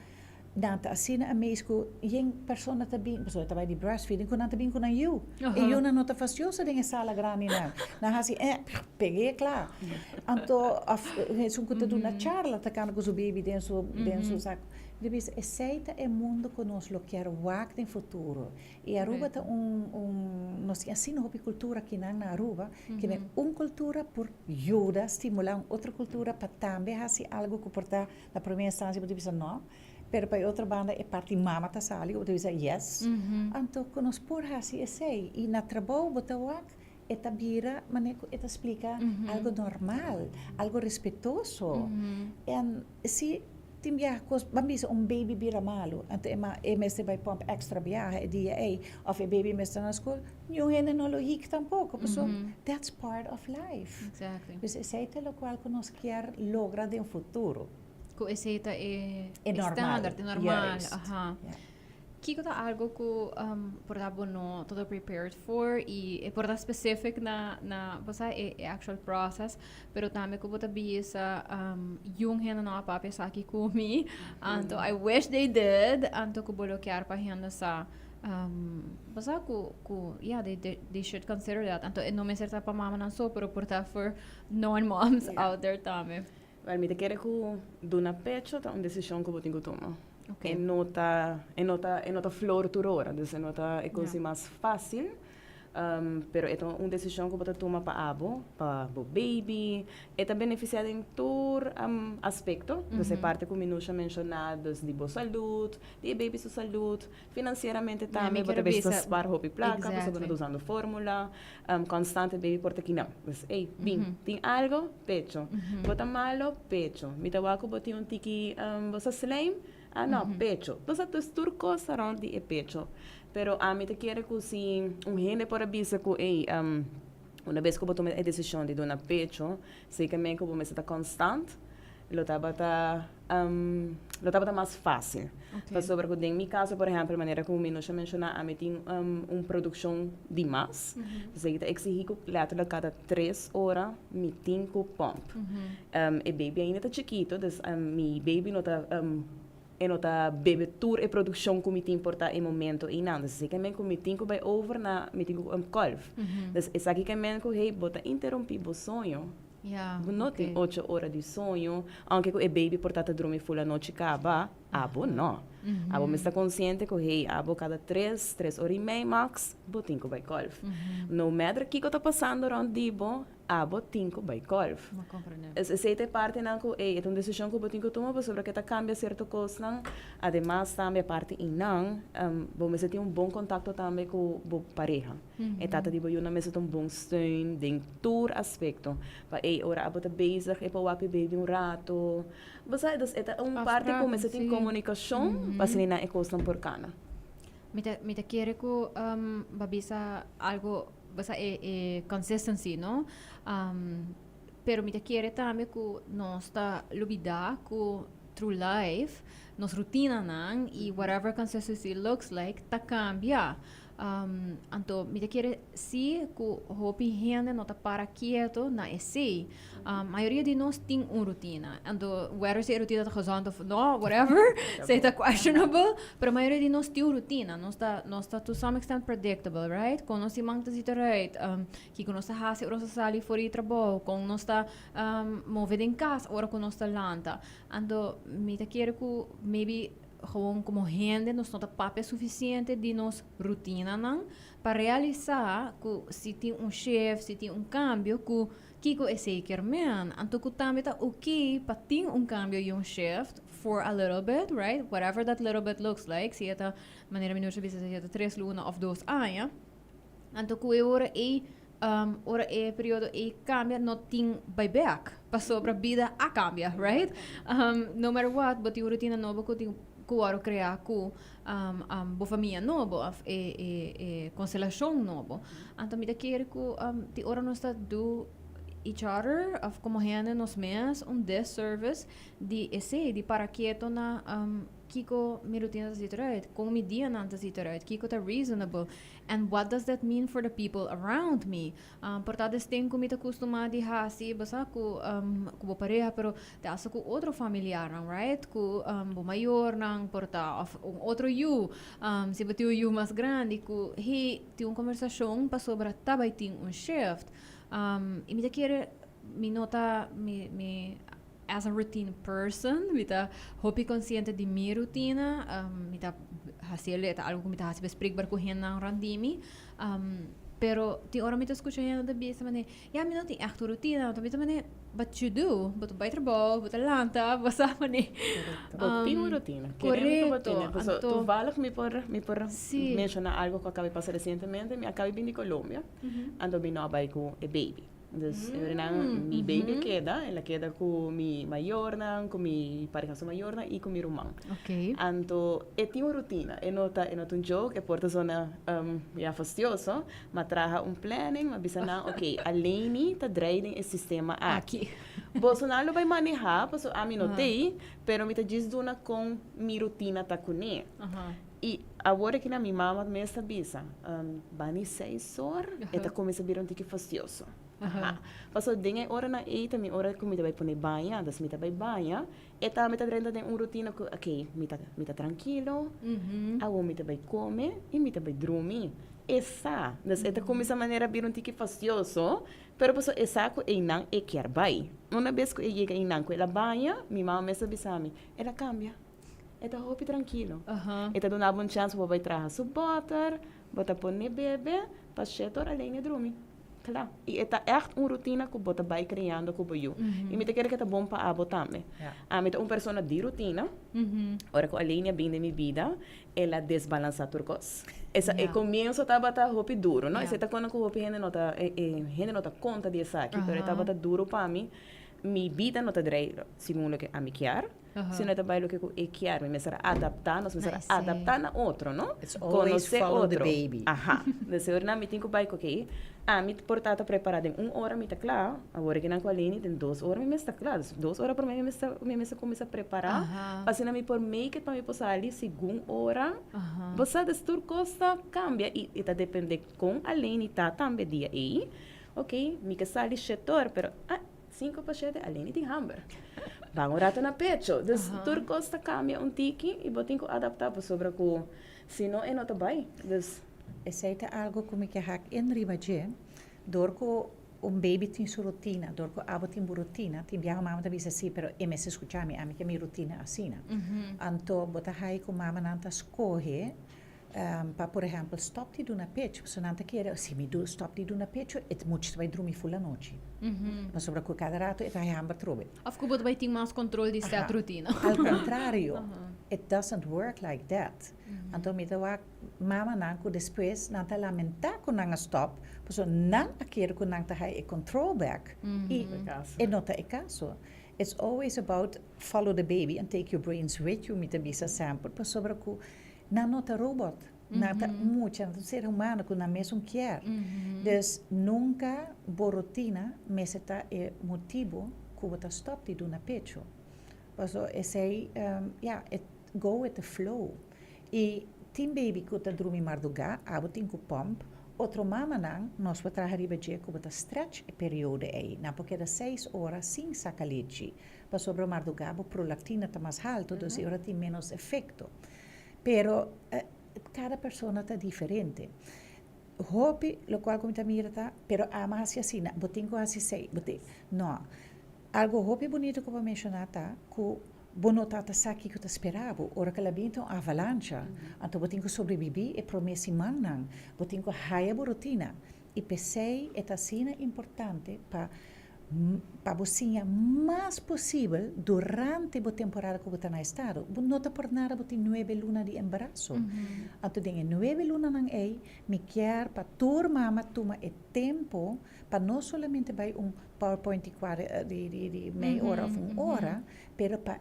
nanta assina amazing que yen persona também, pessoa tá vai de breastfeeding quando anta bem com you. E eu não nota faciosa em sala grande na hasi peguei claro. Então, isso que tu na charla tá cana com o baby dentro saco. Depois, aceita o mundo que nós queremos no futuro. E Aruba tem nós assim uma cultura aqui na Aruba, que é uma cultura por ajuda, estimular outra cultura para também fazer algo que porta na primeira instância, você diz não, mas para outra banda é parte mama tá sali, você diz yes. Então, que nós por fazer isso e na trabalho, você eta bira, maneco eta explica algo normal, algo respeitoso. E se timbia cos bambis baby bira malo ante mestre vai pomp extra viaje e dia of a baby mestre na school não hene no logik tampoco so that's part of life Exactly. Dus aceita lo qual que nos quer logra de un futuro Ku aceita é normal standard, é normal. yes. Aha. Yeah. Kiko ta algo que por dar no todo prepared for e por dar specific na você é actual process, pero também que bota bisa yung hena na papi sa ki kumi, anto I wish they did, anto ko bloquear pa hena sa basta ku yeah they should consider that. Anto no me certa pa mama nan so pero por ta for non-moms out there também. Well, me te quero que do na pecho tá uma decisão que eu tenho que tomar. Okay. E nota flor turora, dus nota é coisa mais fácil, pero é uma decisão que você toma para o baby, é beneficiada em todo aspecto, você parte com minutos mencionados de boa saúde, de baby sua saúde, financeiramente também, você vai spar roupa e placa, você vai usando fórmula, constante baby porta aqui não, dus bem, tem algo, pecho, bota malo, pecho, me tawaco bota tiki, você slime. No, pecho. Entonces, tu turco sarão de pecho. Pero a mim te quero que se gente por avisa que uma vez que eu tomei a decisão de donar pecho, sei que eu vou me estar constante, lo estava mais fácil. Okay. Sobre que em meu caso, por exemplo, a maneira como eu mencionei, a mim tem uma produção de mais. Sei que exigir que letras cada 3 horas, me tem que pump. E baby ainda está chiquito, então meu baby não está e nota bebe tour e produção que me tem importa em momento e não, dus ik men me tem que vai over na me tem que golf. Dus is aqui que men que bota interromper o sonho. Yeah. Não tem 8 horas de sonho, aunque o baby portata dormir full a noite acaba, abo não. Abo me está consciente que abo cada 3 horas e meia max, botin que vai golf. No matter que está passando around dibo, abo tinko vai golf. Não compreendo. Essa parte não que é uma decisão que eu tenho que tomar sobre que está cambia certa coisa não. Ademais também a parte não, vamos ter bom contato também com a pareja. E tata dibo eu não me sinto bom steun em todo aspecto. Para ora abo tá bezig, e para o baby rato. Você é uma parte como se tem comunicação, para se não é coisa por cana. Me te quiere que babisa algo basta consistency, no? Pero me te quiere también que nos está olvidar que through life, nos rutina nang y whatever consistency looks like, ta cambia. Então, me te quiere sí que hopi gente não tá para quieto na esse. Maioria de nós tem uma rotina. Então, whether se a rotina tá gezond of no, whatever, se tá questionable, pero a maioria de nós tem uma rotina. Nós tá to some extent predictable, right? Quando nós se manta se right, que quando nós tá hasi, ora sali fora trabalho, quando nós tá movido em casa, ora quando nós tá lanta. Então, me te quiere que maybe gewoon como gente nos nota papel suficiente de nos rotina não para realizar que se tem chefe, se tem cambio que Kiko é zeker man. Anto kutami ta okay, pating cambio yung shift for a little bit, right? Whatever that little bit looks like. Si eta manera minutos bisa si eta 3 luna of 2 anos. Anto ku ora periodo cambia, no ting by back. Pa sobra vida a cambia, right? No matter what, but yung rotina novo ku ting kuaro criar ku bo família novo, constelação novo. Anto mi da querer ku ti ora no está do each other of como hende nos mes disservice de para quieto na kiko mi rotina ta sitter uit, como mi dia nan ta sitter uit, kiko ta reasonable, and what does that mean for the people around me? Portades tem como ta costuma de hasi, basa ku bo pareja, pero te asa ku outro familiar, right? Ku bo maior nang porta of outro you, se batiu you mais grande, ku ti conversação pa sobra tabay ting shift. E me querer me nota me as a routine person, me ta hopi consciente de minha rotina, me ta hacerle algo que me ta hace bespreekbaar com hen nang randimi, pero ti ora me ta escucha hen da bisa mane, ja me nota echt rotina, dan weet mane what you do, but bij trabalho, but lanta, basta mane. Tengo rotina. Correcto. Toevallig me por mencionar algo que acabei de passar recentemente, me acabei vindo de Colômbia, ando bem nova com a baby. Dus mi baby ela queda com mi maior, com mi pareja maior e com mi irmão. Ok. Anto, tinha uma rotina. Nota jogo, porta zona fastidioso, mas traga planning, mas bisa na, ok, além tá driving o sistema aqui. Bolsonaro vai manejar, passo a mim notei, pero me tá diz duna com mi rotina tá com ele. E agora que na minha mama me está bisa, bani 6 horas, eta começa a vir tique fastidioso. Paso dinge ora na eita mi ora ku mi vai pone banha, das mi vai banha, eta mi drenda de rotina ku okay, mi tá tranquilo. Awo mi vai come e mi vai dormir. Essa, das eta começa maneira vir tique fastidioso, pero paso essa ku e não quer vai. Uma vez que chega e não ku ela banha, mi mama me sabe sami, ela cambia. Eta hopi tranquilo. Eta dona uma chance para vai trazer su butter, bota pone bebê, pa chetor além de dormir. Claro. E é echt uma rotina que você vai criando com você. E me quer que é bom para abo também. Me uma pessoa de rotina, ora que a linha bem da minha vida, ela desbalança turcos. Essa é começo tá bata hopi duro, não? Essa tá quando que hopi gente nota conta disso aqui, pero tá bata duro para mim. Mi vida não tá direito, segundo que a me quer. Se não é trabalho que eu quero, me será adaptar, nós me será adaptar na outro, não? It's always follow the baby. Desse hora na me tenho que ok. Me portata preparada em 1 hora me tá claro. Agora que não com a Lene tem 2 horas me está claro. 2 horas para mim me começa a preparar. Assim na me por make para me passar ali segunda hora. Você destur costa cambia e tá depende com a Lene tá também dia aí. Ok, me que sali chetor, pero 5 para 7 a Lene tem hamburger. Vamos rato na pecho. Dus tur costa cambia tiki e botem que adaptar para sobre com se não é nota bem. Dus essa é algo que me quer in ribaje, dorco baby tem sua rotina, dorco abo tem rotina, tem biar mama também assim, pero me se escuchar a mim que minha rotina assim. Anto bota hai com mama nanta escorre, para por exemplo stop de na pecho, se nanta quer, se me do stop de na pecho, et muito vai dormir full a noite. Mas sobre com cada rato et vai hamber trobe. Of course, vai ter mais controle de esta rotina. Al contrário, it doesn't work like that. Anto me dá mama nanko depois nanta lamentar com nanga stop, porque não quer com nanta hai e control back. E nota é caso. It's always about follow the baby and take your brains with you, mit a bisa sample, para sobre com não nota robot, nota muito, ser humano com na mesmo quer. Dus nunca boa rotina, mas está é motivo que você stop de do na pecho. Então esse go with the flow. E team baby que está dormir marduga, abo tem que pump. Outro mama não, nós vamos trazer riba de que você stretch periode aí, na porque das 6 horas sem saca leite. Para sobre marduga, o prolactina está mais alto, então ela tem menos efeito. Pero cada persona está diferente. Hope, lo cual como te mira, pero ama hacia assim, botingo hacia sei, no. Algo hope bonito que vou mencionar tá, que bonotata saki que eu esperava, ora que ela vinha uma avalanche, então botingo sobreviver e promessi manang, botingo haia rotina. E pensei é assim importante para para você mais possível durante a temporada que você está no estado. Não está por nada você 9 lunas de embaraço. Então, tem 9 lunas não é, me quer para turma toma o tempo para não somente vai PowerPoint de meia hora ou hora, pero para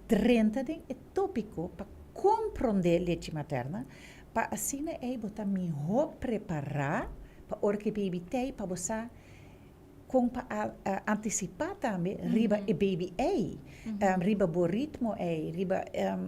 30 de tópico para compreender leite materna, para assim é botar melhor preparar para hora que baby tem para você com para antecipar também riba e baby riba bo ritmo riba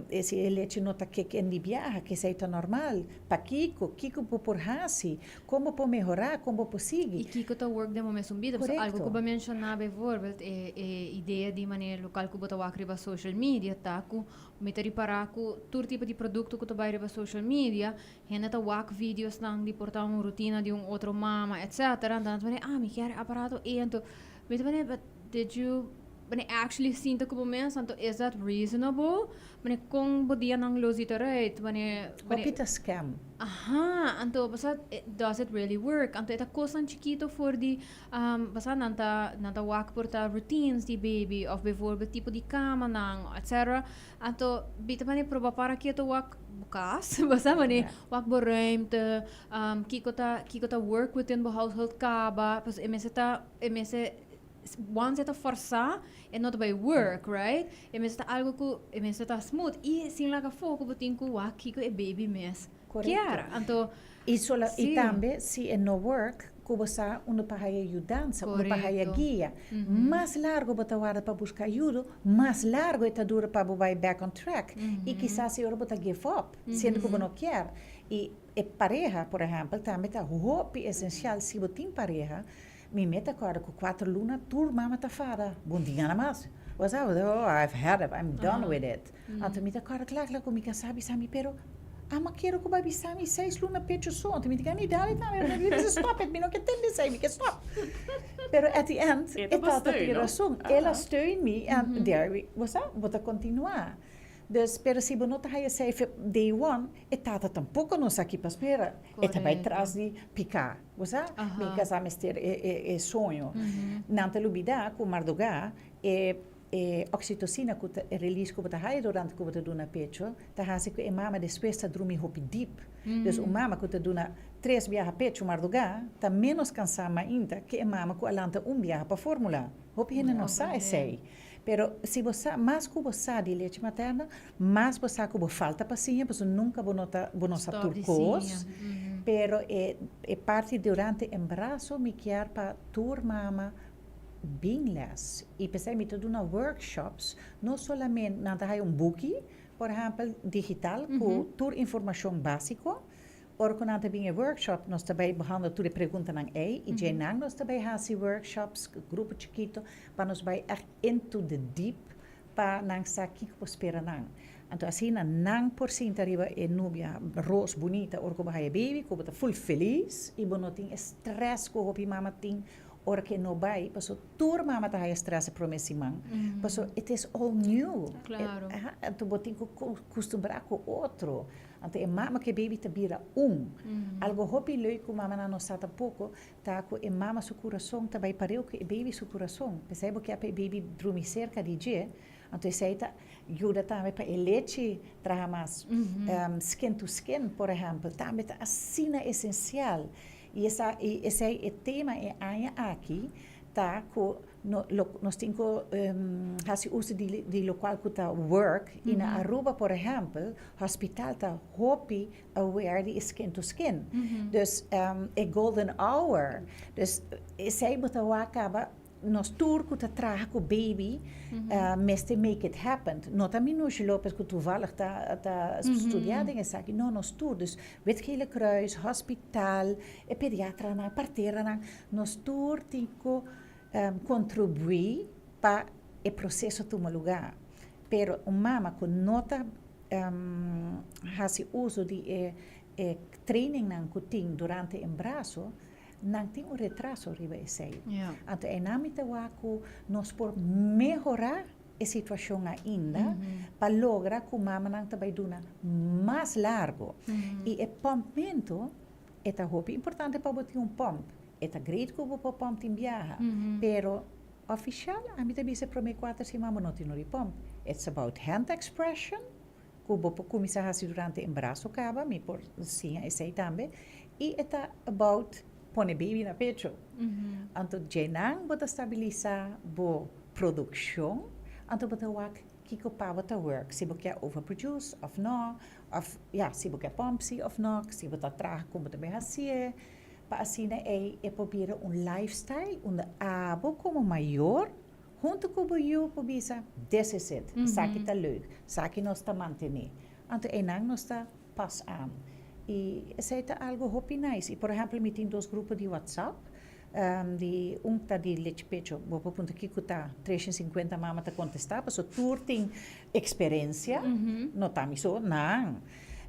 esse leite nota que em viaja que seja normal para Kiko por hasi como por melhorar como por seguir E Kiko tá work de momento sumbida, algo que eu mencionava bijvoorbeeld ideia de maneira local que bota wakri ba social media tá ku meteri para ku tur tipo de produto que tu vai riba social media hena tá wak videos nang di portar uma rotina de outro mama etc. Dan me quer aparato então but did you actually sinto que momento santo is that reasonable kung bodia nang losita right Kopita scam. Aha, anto basta does it really work? Anto ita kosan chiquito for di basta nanta wak porta routines di baby of bijvoorbeeld tipo di kama nang etc. Anto bita mane proba para kito wak bukas basta mane wak boruimte kiko ta work within the household kaba pas emese once ita força é not by work, right? Emese ta algo ku emese ta smooth e sin laga foco botin ku wak kiko e baby mes. Chiara, anto E também, se é no work, que você não para ajudança, não para guia, mais largo você vai para buscar ajuda, mais largo é dura para você back on track. E quizás se você give up, sendo que você não quer. E pareja, por exemplo, também está muito essencial. Se você tem pareja, me meta agora com 4 lunas, turma mata fada. Bom dia, nada mais. I've had it, I'm done with it. Então, me tá agora, claro, comigo sabe, pero ama quero que o baby sami 6 luna pecho só. Me diga, me dá ele também. Me diz, stop it, me não quer ter sei, me quer stop. Pero at the end, ela tem razão. Ela steun me, and there você continuar. Dus, pero se você não está aí safe day one, etata tampouco não sabe para esperar. Eta vai atrás de picar, você? Me casamos ter sonho. Não te olvidar que o mardogar oxitocina que release que você durante que você dá pecho, tá hasi que a mama depois está dormir hopi deep. Dus o mama que você dá 3 viaja pecho mardogar, tá menos cansada ainda que a mama que alanta viaja para fórmula. Hopi não sabe sei. Pero se você mais que você de leite materna, mais você que falta paciência, você nunca bonota turcos. Pero parte durante o embaraço me quer para tur mama bem less. E pensei me tudo na workshops, não somente nada hay book, por exemplo, digital, com tur informação básica. Or quando nós temos workshop, nós também behandelen tudo perguntas não e já não nós também fazemos workshops, grupo chiquito, para nós vai into the deep, para não saber que espera não. Então assim, não por cento arriba é nubia rosa bonita, or como é baby, como está full feliz, e não tem stress com o mama tem, or que não vai, porque toda mama está stress promessa man, porque it is all new. Claro. Então botem que acostumbrar com outro. Então, mama que baby te vira algo hopi leuk que mama não sabe pouco, tá que mama seu coração também pareu que baby seu coração. Percebe que a baby dorme cerca de dia, então isso aí ajuda também para leite trazer mais skin to skin, por exemplo, também tá assim é essencial. E esse é o tema aqui, tá que nós temos que uso de local que está work e na Aruba, por exemplo, hospital está hopi aware de skin to skin. Dus é golden hour. Dus esse bota acaba nós turco tá traga com baby, mas te make it happen. Não tá minuto Lopes que tu valig tá estudando em essa aqui. Não nós todos, Witgele Kruis, hospital, pediatra na parteira na nós turco contribuir para o processo tomar lugar. Pero mama que nota faz uso de training que tem durante o embaraço, não tem retraso riba esse. Então é na mita que nós por melhorar a situação ainda para lograr que mama não vai duna mais largo. E o pompamento é muito importante para botar pump. É great que o pump tem viaja, pero official, ami tabi se prome 4 si mama no tinuri pom. It's about hand expression, kubo po kumisa hasi durante embarazo kaba, mi por sinha esay tambe, e eta about pone baby na pecho. Anto jenang bota stabiliza bo production, anto bota wak kiko pa bota work, si bokia overproduce of no, of ja, si bokia pompsi of no, si bota traag kom bota behasie, pa asina e probeer een lifestyle, een abo como maior, junto com o pobisa, this is it, saki tá leuk, saki nos tá mantener, anto enang nos tá pas aan. E essa é algo hopi nice. E por exemplo, me tem 2 grupos de WhatsApp, de tá de leite pecho, bopo punto kiko tá 350 mama tá contestar, so tour tem experiência, não tá miso, não.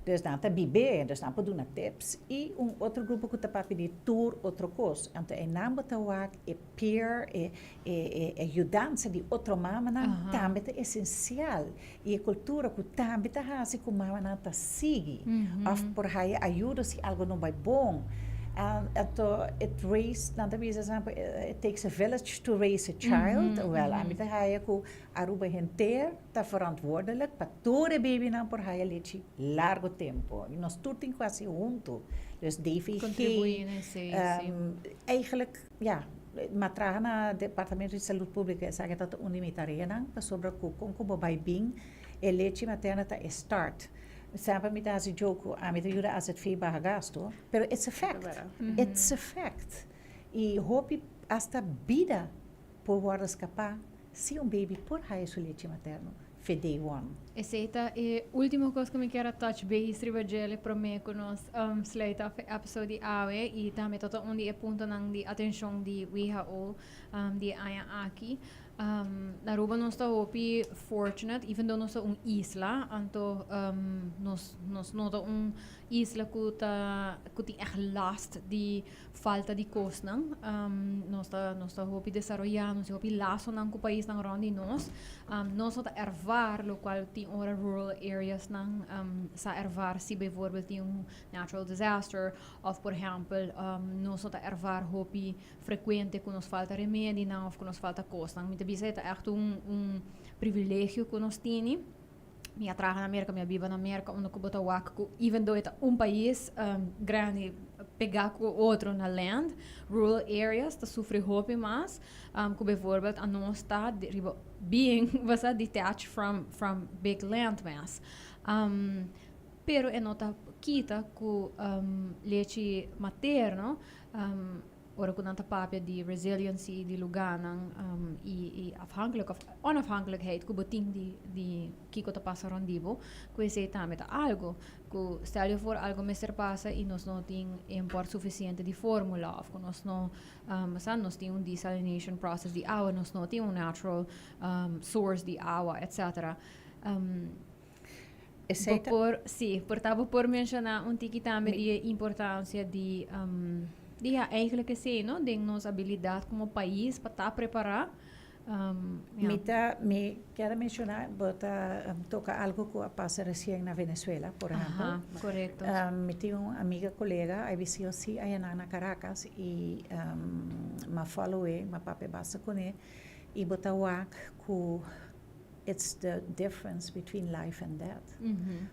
Dus dan te bibe, dus dan doen tips. E outro grupo que está para pedir tour, outra coisa. Então, é não botar peer, ajudança de outra mama, também é essencial. E a cultura que também está assim, que mama não está sigue. Of por aí ajuda se algo não vai bom. Então, it takes a village to raise a child. Wel, aan het haaien ko Aruba henter ta verantwoordelijk para todo baby na por haaien leche largo tempo. E nós tudo quase junto. Dus DVG Contribuyen, sí. eigenlijk ja, maar traga na Departamento de Saúde Pública sabe dat unimitarena para sobre com bij bing e leche materna ta start. Sempre me dá esse jogo, a me ajuda a ser feio gasto, pero it's a fact. It's a fact. E hope hasta vida por guardas capaz se baby por raio su leite materno, day one. Essa é a última coisa que me quero touch base ribagele para mim que nós sluit af episode awe e também todo onde é ponto nang di atenção di WHO di aya aqui. Naruba nós está hopi fortunate, even though nós está isla, anto nós nota isla que tem echt last de falta de costa nang. Nós está hopi desarrollar, nós hopi laço nang país nang rondi nós está ervar lo qual tem ora rural areas nang sa ervar se bijvoorbeeld tem natural disaster of por exemplo nós está ervar hopi frequente que nos falta remédio nang of que nos falta costa nang bisa é echt privilégio que nós temos. Minha traga na América, minha viva na América, onde eu boto o even though é país grande, pegar com outro na land, rural areas, tá sofre hope mais, como bijvoorbeeld a nós está being was detached from big land mass. Pero é nota kita com leite materno, ora com tanta papia de resiliency de lugar e onafhankelijkheid que botin de kiko ta passa rondivo que se também tá algo que stel je voor algo mister passa e nós não tem import suficiente de fórmula of nós não nós tem desalination process de água nós não tem natural source de água etc. Por mencionar tiki também de importância de eigenlijk is no de nossa habilidade como país para estar preparado. Me quero mencionar, toca algo que passa recém na Venezuela, por exemplo. Correto. Me tinha uma amiga colega, aí viu se aí na Caracas e me falou me papai basta com ele e botar o que it's the difference between life and death.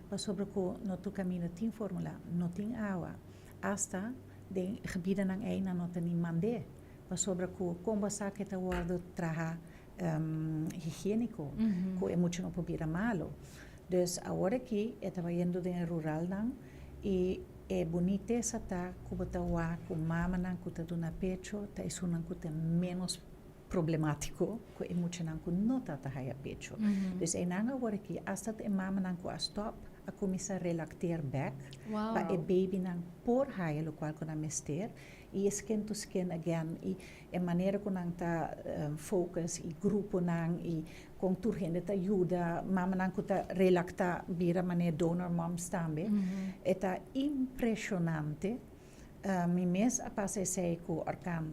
Mas sobre que no tu caminho tem fórmula, não tem água, hasta de gebieden ng ay na nota ni mande pa sobre ko kung basa kita guardo traha higiênico ko mucho no pobira malo dus agora aqui estava indo de rural nang e bonite sa ta ko batawa ko mama nang ko ta na pecho ta isunan ko ta menos problemático ko mucho nang ko nota ta haya pecho dus nang agora aqui hasta te mama nang ko a stop a começar a relactar back para o baby não por raio lo qual quando mester e skin to skin again e a maneira como não tá focus e grupo não e com turgente te ajuda mama não que tá relactar vira maneira donor moms também é impressionante mi mês a passar sei com orkan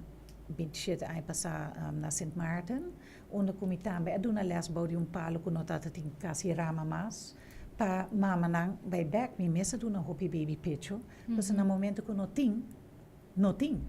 27 aí passar na Sint Maarten onde comi também a dona les boude palo com nota tem quase rama mas pa mama nang by back mi mesa do na hopi baby pecho mas na momento que não tem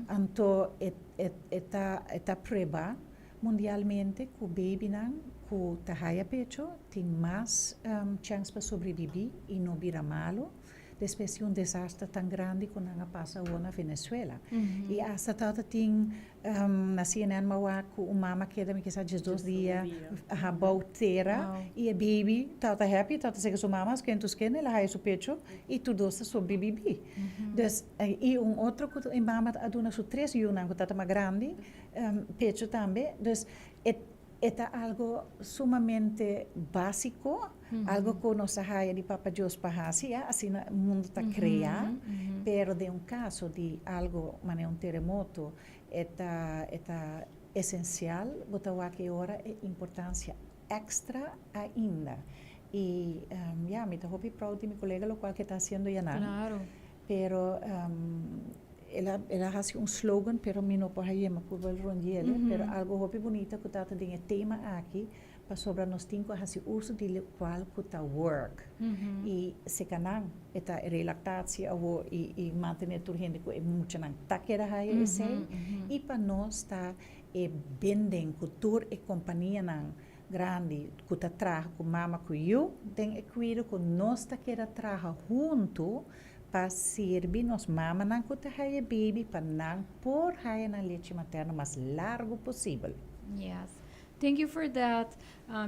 anto eta preba mundialmente, que o baby não, que tahaya pecho, tem mais chance para sobreviver e não vira malo. Depois de desastre tão grande que não passa na Venezuela. E essa tata tem, na CNN, que o mama queda me que 2 dias, a bauteira, e a baby, tata happy, tata segue sua mama, que entus quene, ela hai seu pecho, e tudo isso sobrevive. Dus, e outro que a mama aduna su 3 yunan, que tata mais grande, pecho também, dus, é algo sumamente básico, algo que nós sabemos de Papa Deus para assim o mundo está criado, pero de caso de algo, um terremoto, é essencial, botar aqui agora é importância extra ainda. E, me estou muito proud de meu colega, o qual que está fazendo já nada. Claro. Pero, ela hace slogan, pero mi no puedo ir, por el rondiele, pero algo muy bonito que trata de tema aqui, para sobre nós cinco hace uso de qual que está work. E se canan, esta relactatia e manter turgente que é muito não tá que era aí e para nós está bendem cultura e companhia não grande que está traga com mama com eu, tem equilíbrio que nós está que traga junto para servir nos mama não que tá aí baby para não por aí na leite materna mais largo possível. Yes. Thank you for that.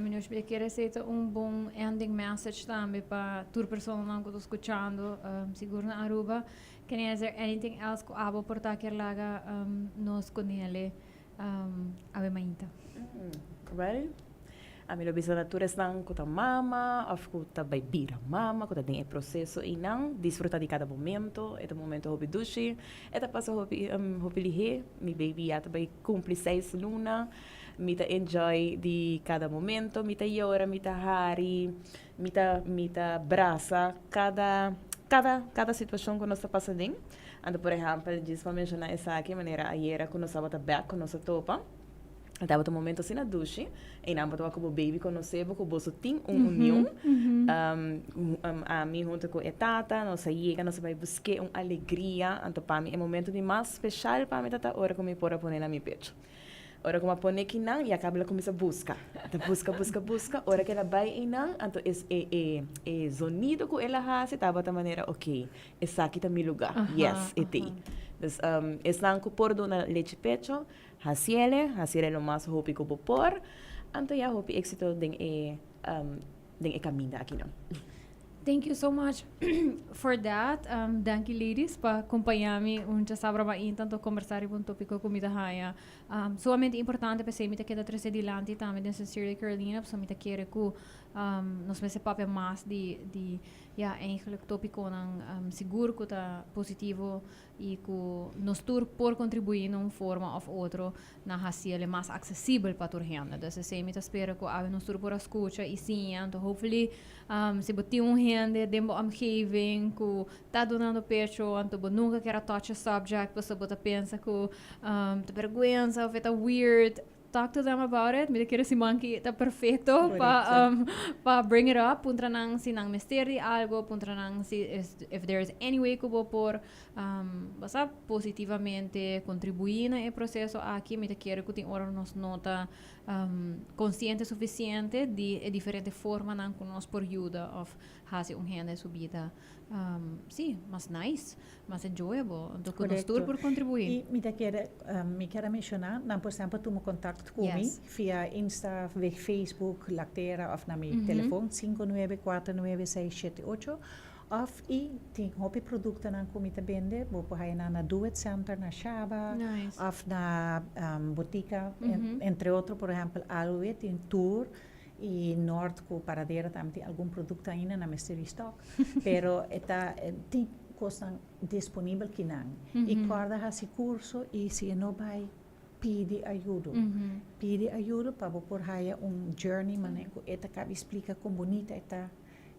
Minus, eu quero aceitar bom ending message também para toda pessoa que está escutando, seguro na Aruba. Can you there anything else que abo portar que laga nos conhece ave mainta? Well, a minha bisa natura estão com a mama, ou com a bebida mama, com o processo e não desfrutar de cada momento. É o momento hobby duche, é passa hobby lihe, mi baby já também cumpre 6 luna, mi ta enjoy de cada momento, mi ta llora, mi ta hari, mi ta braça cada situação que nós está passando. Ando por exemplo, diz para mencionar essa aqui maneira ayer que nós estava back com nossa topa. Estava no momento assim na duche, e não estava com o baby conhecendo que o bolso tinha união. A mim junto com a tata, nós chega, nós vai buscar uma alegria. Então para mim é o momento de mais especial para mim tata hora que eu me pôr a pôr na minha pecho. Hora que eu pôr aqui não e acaba ela começa a buscar. Busca. Hora que ela vai e não, então é sonido que ela faz, estava da maneira ok, essa aqui está meu lugar. Yes, é tem. Então estão com por do na leite pecho. Hasiele lo mais hopi ko por, anto ya hopi éxito den e caminho aqui não. Thank you so much for that. Thank you ladies para acompanhar-me onde sabra ba tanto conversar com tópico comida haya. Somente importante para mim que da três adiante também den sincerely Carolina, so mita querer que nos mese papel mais de eigenlijk tópico ng seguro que tá positivo e que nos tur por contribuir numa forma ou outra na haciele mais acessível para toda gente. Então, se mita espera que ave nos tur por escuta e sim, então hopefully se botar gente dentro da omgeving que tá donando pecho, então nunca quer touch a subject, você bota pensa que te vergonha ou é weird. Talk to them about it. Mira quiero si monkey está perfecto para bring it up. Punta nang sinang misteri algo. Punta nang si if there is any way que vou por basta positivamente contribuir na processo aqui. Mira quiero que tem hora nos nota consciente suficiente de diferente forma nang que nos por ajuda of hasi gente subida. Sim, mas nice, mas enjoyable. Então que nos tur por contribuir. E me quero mencionar, por exemplo, tu me contactas comigo via Insta, via Facebook, Lactera, of na meu telefone 59496778. Of tem hobby produto na comida bende, vou por aí na Do It Center na Shaba, of na botica, entre outros, por exemplo, Aloe tem tour. E Norte com Paradeira também tem algum produto ainda na mystery stock, pero tem coisa disponível que não. E guarda esse curso e se não vai pedir ajuda. Pedir ajuda para por aí journey, mané que eta cabe explica como bonita está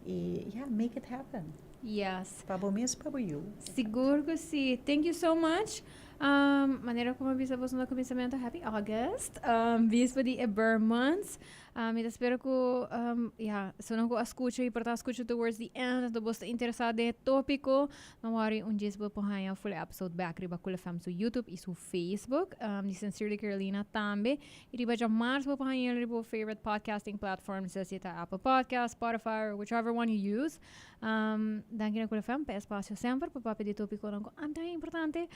e make it happen. Yes. Para mesmo para you. Seguro que sim. Thank you so much. Maneira como avisa você no começamento, Happy August. Bispo de Burr Months. E espero que, se não escuta e portar escuta towards the end, então você interessado em tópico, não worry, dia vou pôr aí full episode back riba Cool FM so YouTube e so Facebook, de Sincerely Carolina também, e riba já mais vou pôr aí riba favorite podcasting platforms, se tá Apple Podcast, Spotify, or whichever one you use. Danke na Cool FM, para espaço sempre, para pedir tópico não é importante,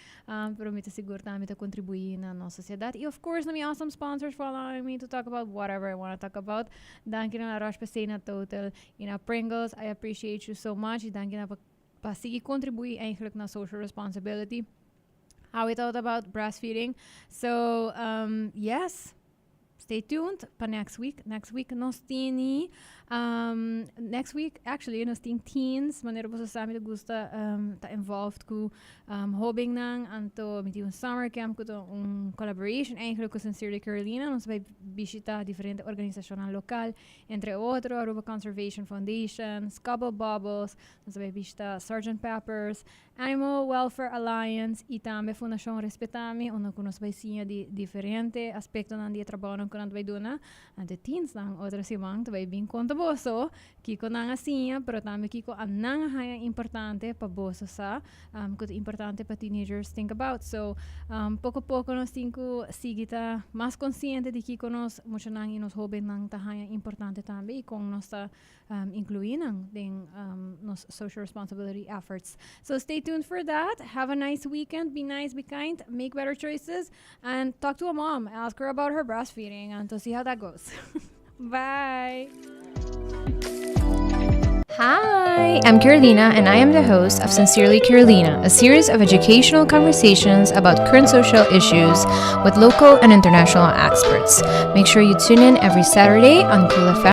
pero me seguro também de contribuir na nossa sociedade. E of course, na minha awesome sponsors for allowing me to talk about whatever I want to talk about. Danke na Roche Pesena Total e na Pringles. I appreciate you so much. E danke na para seguir contribuir eigenlijk na social responsibility. How we thought about breastfeeding. So, yes. Stay tuned para next week. Next week nós temos next week actually nós temos teens, maneira você sabe que gusta tá involved com hobbying nang anto met um summer camp com collaboration eigenlijk com Sincerely Carolina. Nós vai visitar diferentes organizações local, entre outros Aruba Conservation Foundation, Scubble Bubbles, nós vai visitar Sgt. Pepper's, Animal Welfare Alliance e também Fundação Respetame, onde nós vai sim de diferentes aspectos do dia trabalho que nós vai donar. Ante teens nang outros simang vai bem conta boso, kiko nang assim, pero também kiko anang haya importante para boso sa, que importante para teenagers think about. So, pouco a pouco nós tinko sigita mais consciente de kiko nós muito nang e nos hobby nang tahaya importante também, com nós ta incluindo em nos social responsibility efforts. So stay tuned for that. Have a nice weekend. Be nice, be kind, make better choices, and talk to a mom. Ask her about her breastfeeding and to see how that goes. Bye. Hi, I'm Carolina, and I am the host of Sincerely Carolina, a series of educational conversations about current social issues with local and international experts. Make sure you tune in every Saturday on Cool FM.